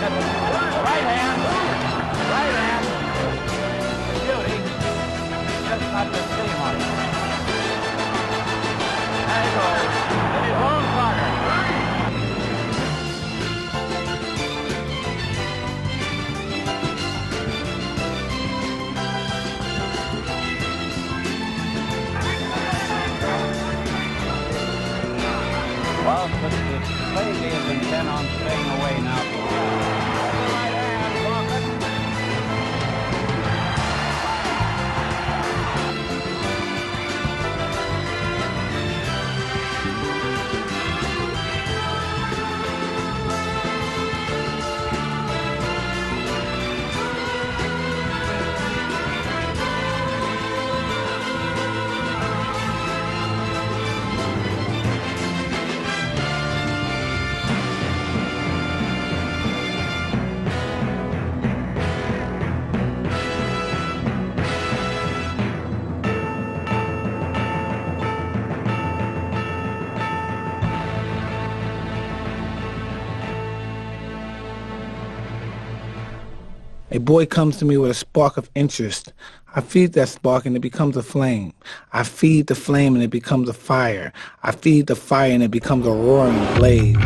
uppercut. Right hand. Right hand. Beauty. Just not the same on it. There he goes. In his own corner. Well, but the lady is intent on staying away now for a while. Right hand, Foreman. A boy comes to me with a spark of interest. I feed that spark and it becomes a flame. I feed the flame and it becomes a fire. I feed the fire and it becomes a roaring blaze.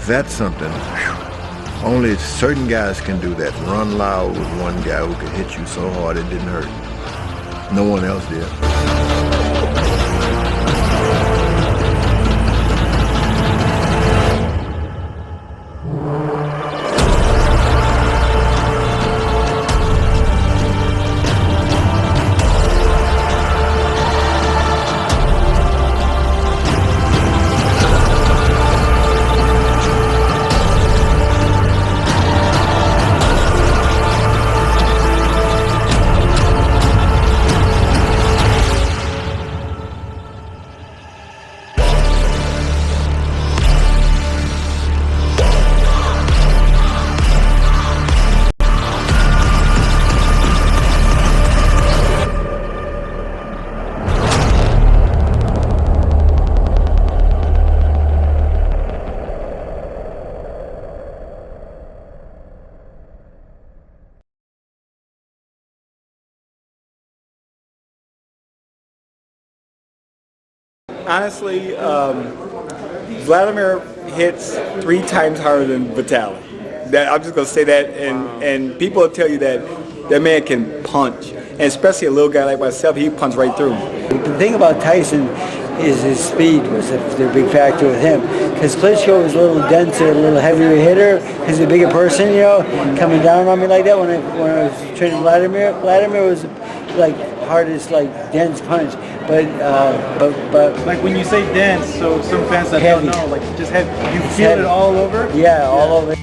That's something. Only certain guys can do that. Run loud with one guy who could hit you so hard it didn't hurt. No one else did. Honestly, Vladimir hits 3 times harder than Vitaly. I'm just going to say that, and people will tell you that man can punch, and especially a little guy like myself, he punch right through. The thing about Tyson is his speed was the big factor with him, because Klitschko was a little denser, a little heavier hitter. He's a bigger person, you know, coming down on me like that. When I was training Vladimir was like hardest, like dense punch, but like when you say dense, so some fans that heavy. don't know, like just have you feel heavy. It all over? Yeah, all over.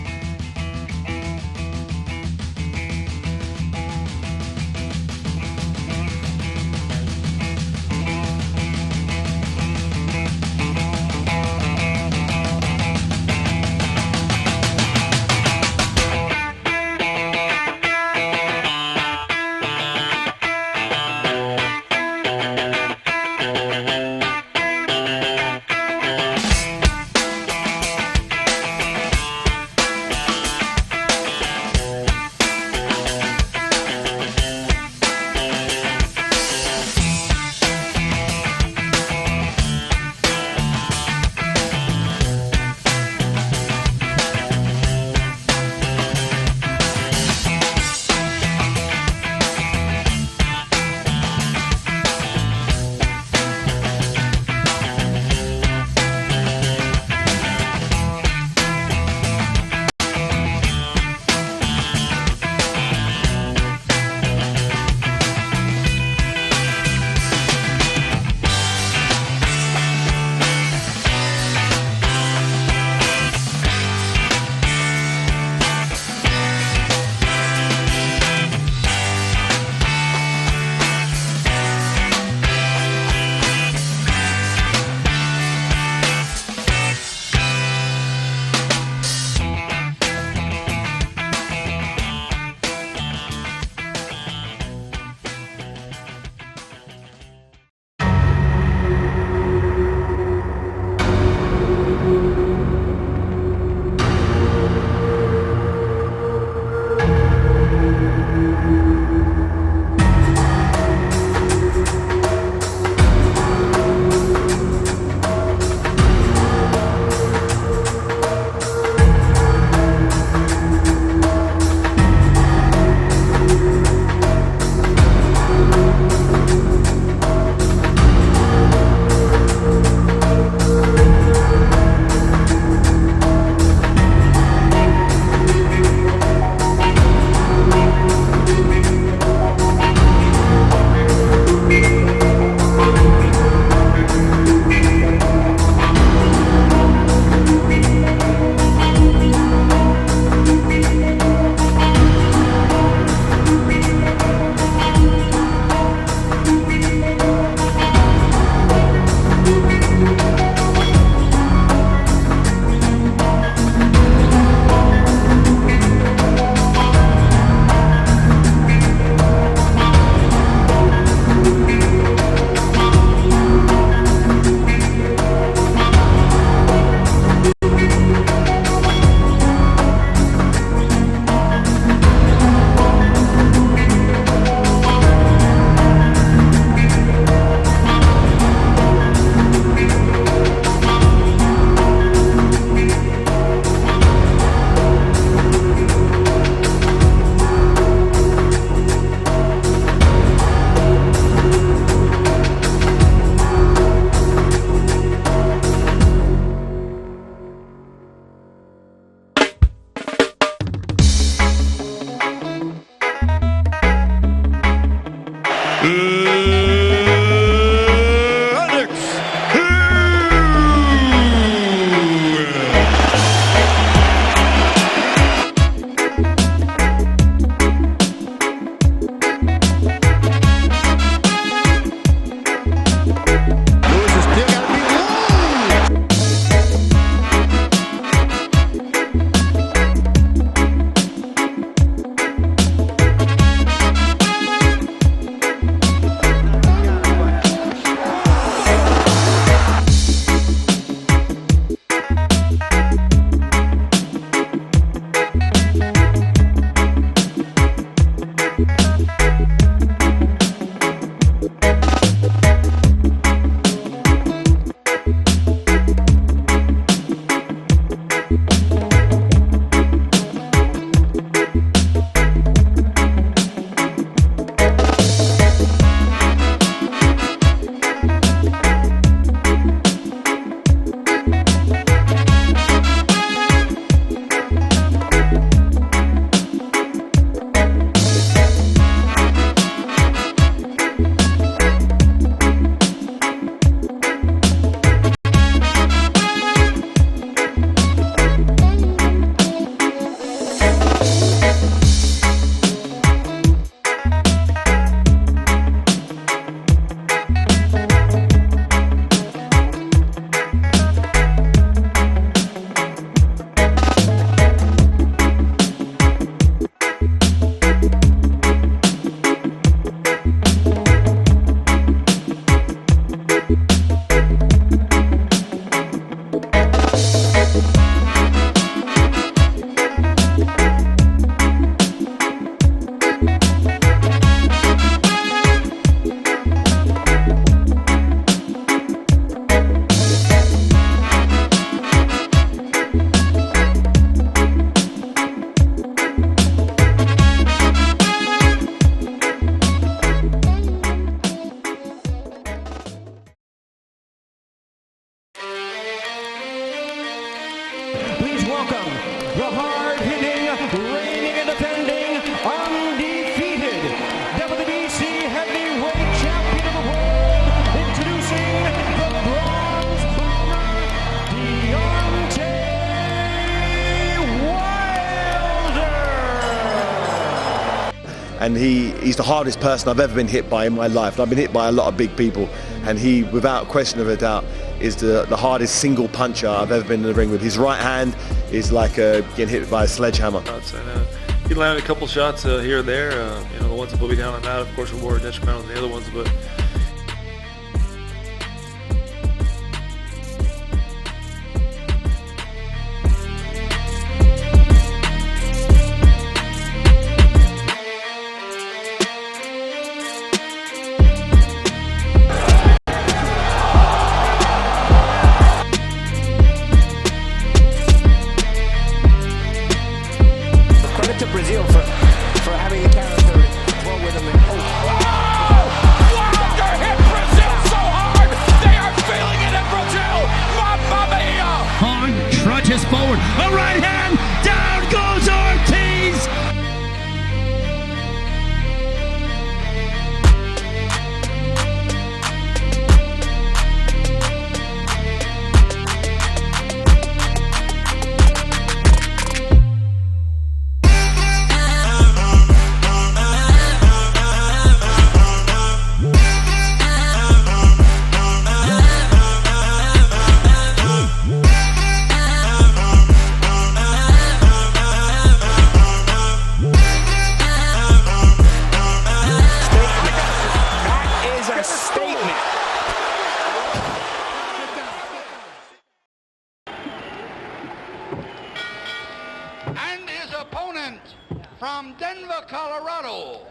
And he's the hardest person I've ever been hit by in my life. And I've been hit by a lot of big people, and he, without question of a doubt, is the hardest single puncher I've ever been in the ring with. His right hand is like getting hit by a sledgehammer. He landed a couple shots here or there. The ones that put me down and out, of course, were more detrimental than the other ones, but to Brazil for having the character to throw with him and Wilder hit Brazil so hard they are feeling it in Brazil. Mamma mia! Hard trudges forward. A right hand. Down goes Ortiz. And his opponent from Denver, Colorado,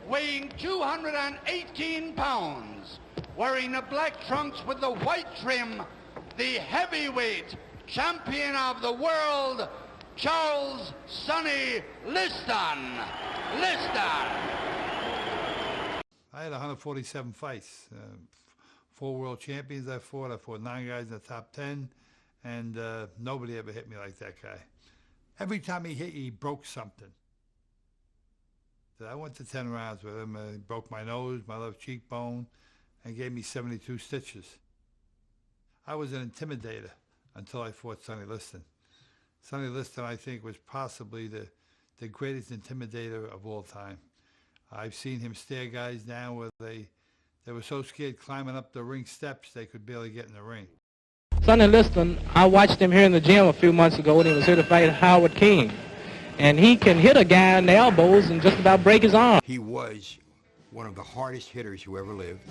weighing 218 pounds, wearing the black trunks with the white trim, the heavyweight champion of the world, Charles Sonny Liston. I had 147 fights, 4 world champions I fought 9 guys in the top 10, and nobody ever hit me like that guy. Every time he hit, he broke something. So I went to 10 rounds with him. He broke my nose, my left cheekbone, and gave me 72 stitches. I was an intimidator until I fought Sonny Liston. Sonny Liston, I think, was possibly the greatest intimidator of all time. I've seen him stare guys down where they were so scared climbing up the ring steps they could barely get in the ring. Sonny Liston, I watched him here in the gym a few months ago when he was here to fight Howard King. And he can hit a guy in the elbows and just about break his arm. He was one of the hardest hitters who ever lived.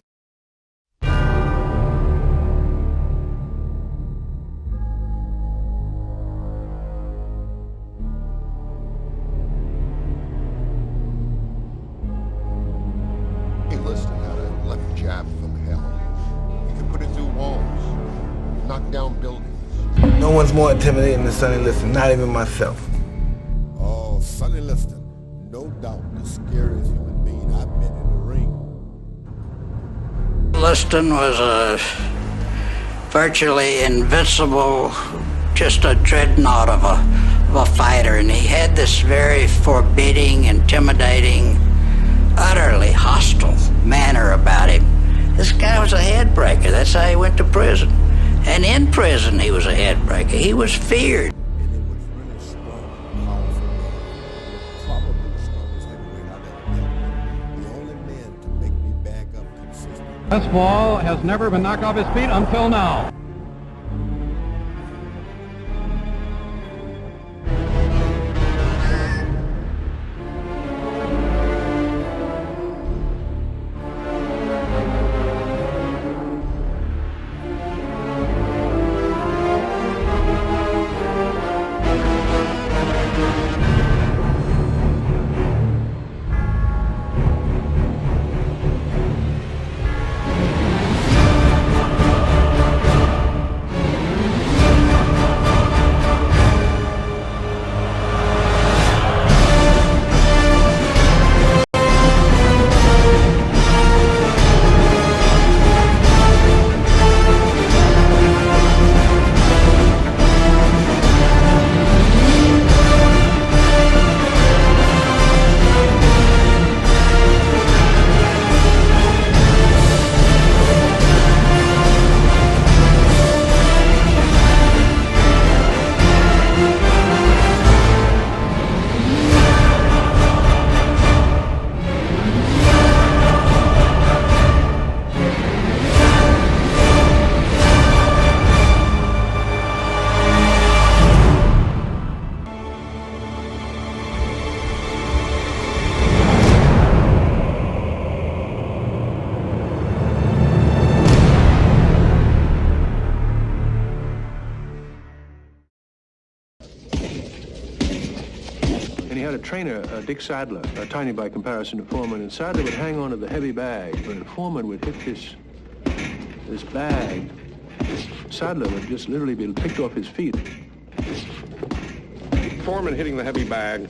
Liston had a left jab from hell. He could put it through walls, knock down buildings. No one's more intimidating than Sonny Liston, not even myself. Oh, Sonny Liston, no doubt the scariest human being I've met in the ring. Liston was a virtually invincible, just a dreadnought of a fighter, and he had this very forbidding, intimidating, utterly hostile manner about him. This guy was a headbreaker. That's how he went to prison. And in prison, he was a headbreaker. He was feared. And it was really strong, powerful man. Probably the strongest heavyweight I've ever met. The only man to make me back up consistently. This ball has never been knocked off his feet until now. had a trainer, Dick Sadler, tiny by comparison to Foreman, and Sadler would hang on to the heavy bag, but Foreman would hit this bag. Sadler would just literally be picked off his feet. Foreman hitting the heavy bag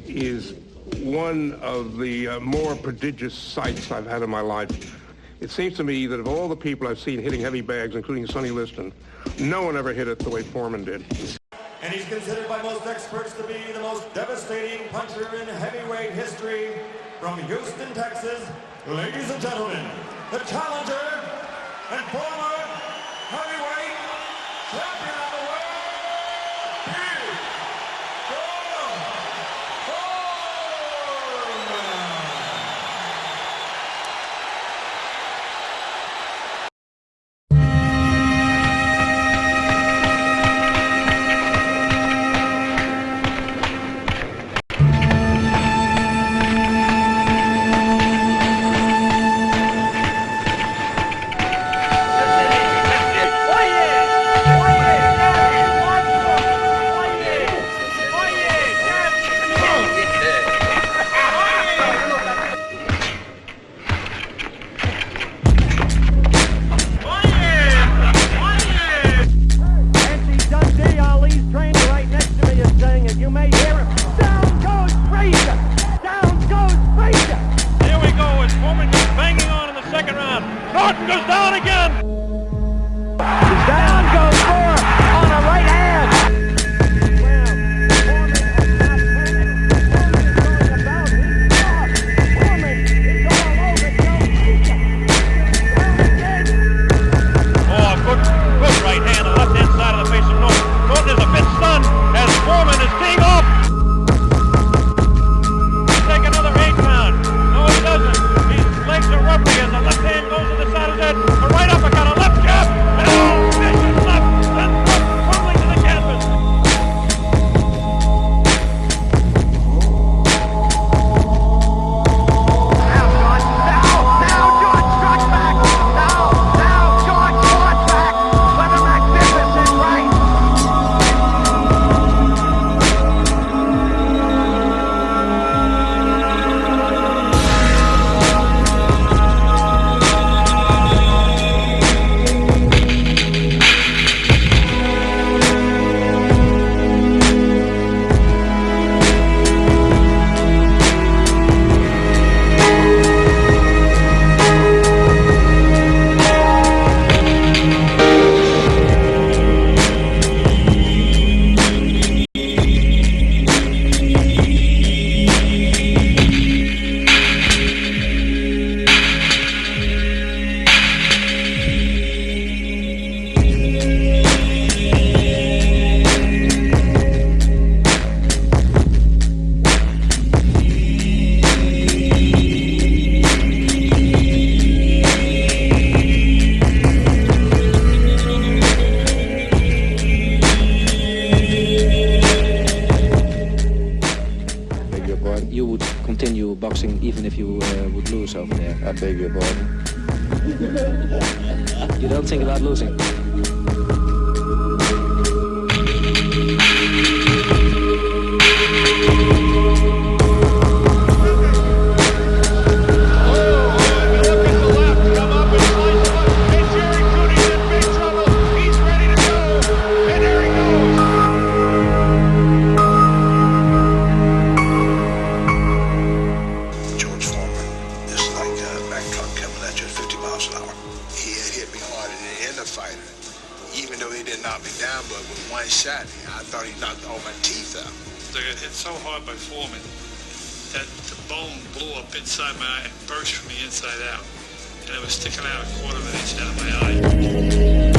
is one of the more prodigious sights I've had in my life. It seems to me that of all the people I've seen hitting heavy bags, including Sonny Liston, no one ever hit it the way Foreman did. And he's considered by most experts to be the most devastating puncher in heavyweight history. From Houston, Texas, ladies and gentlemen, the challenger and former heavyweight champion of the world, boxing even if you would lose over there? I beg your pardon? You don't think about losing? So hard by Foreman that the bone blew up inside my eye and burst from the inside out, and it was sticking out a quarter of an inch out of my eye.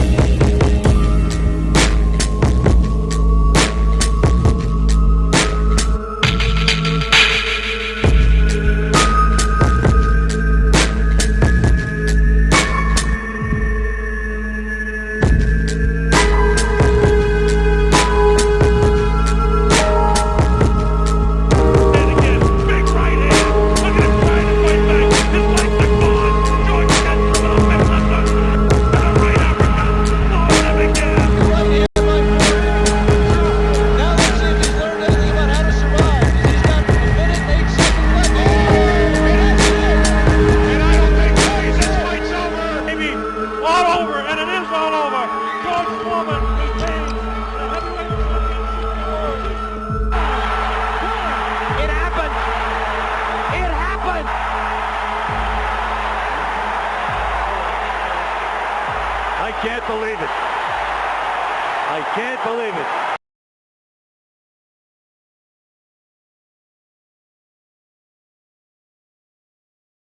I can't believe it.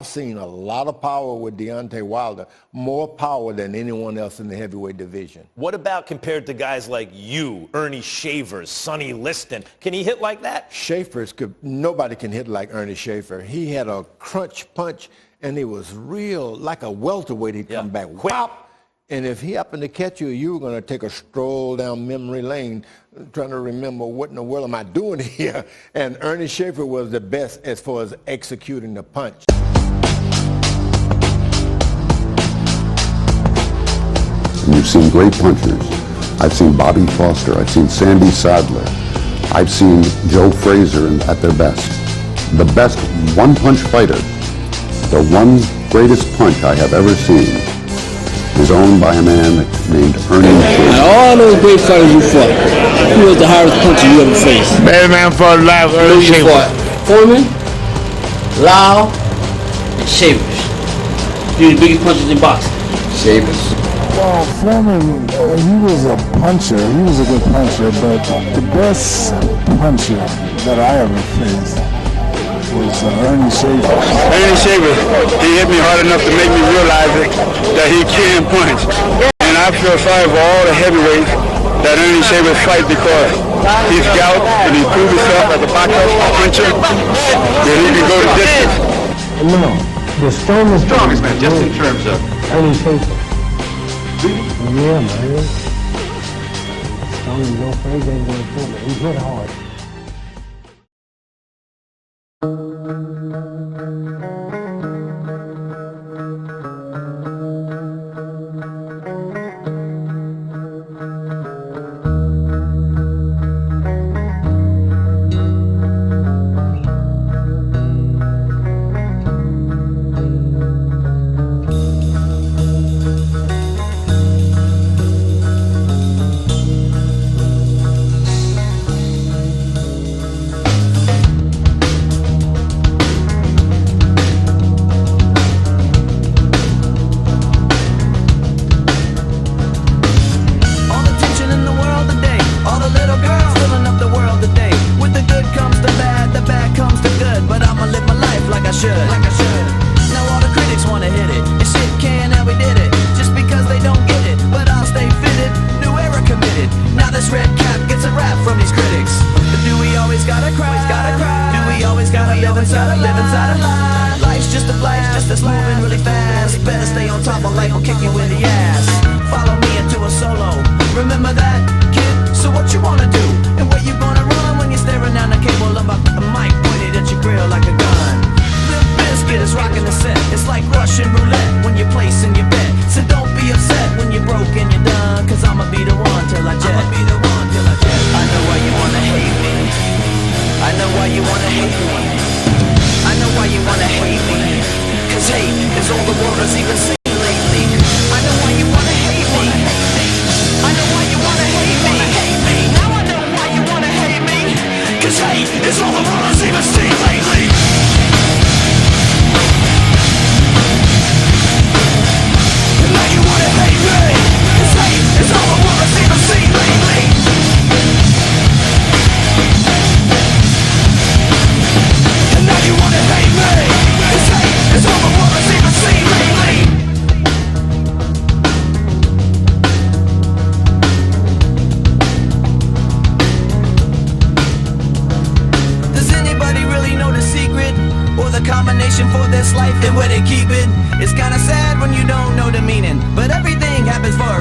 I've seen a lot of power with Deontay Wilder, more power than anyone else in the heavyweight division. What about compared to guys like you, Ernie Shavers, Sonny Liston? Can he hit like that? Nobody can hit like Ernie Shavers. He had a crunch punch, and it was real, like a welterweight. He'd come back, whop. And if he happened to catch you, you were going to take a stroll down memory lane trying to remember what in the world am I doing here? And Ernie Shavers was the best as far as executing the punch. And you've seen great punchers. I've seen Bobby Foster. I've seen Sandy Sadler. I've seen Joe Frazier at their best. The best one-punch fighter, the one greatest punch I have ever seen, is owned by a man named Ernie Shavers. All those great fighters you fought, who was the hardest puncher you ever faced? Bad man fought live, Ernie Shavers. Foreman, Lau, and Shavers. You're the biggest punchers in boxing. Shavers. Well, Foreman, he was a puncher. He was a good puncher, but the best puncher that I ever faced was Ernie Shavers. Ernie Shavers, he hit me hard enough to make me realize that he can punch. And I feel sorry for all the heavyweights that Ernie Shavers fight because he's gout and he proved himself as a boxer, a puncher, that he can go the distance. No, the strongest man, just in terms of Ernie Shavers. Yeah, man. Sonny Liston, he hit hard. For this life and where they keep it. It's kinda sad when you don't know the meaning, but everything happens for a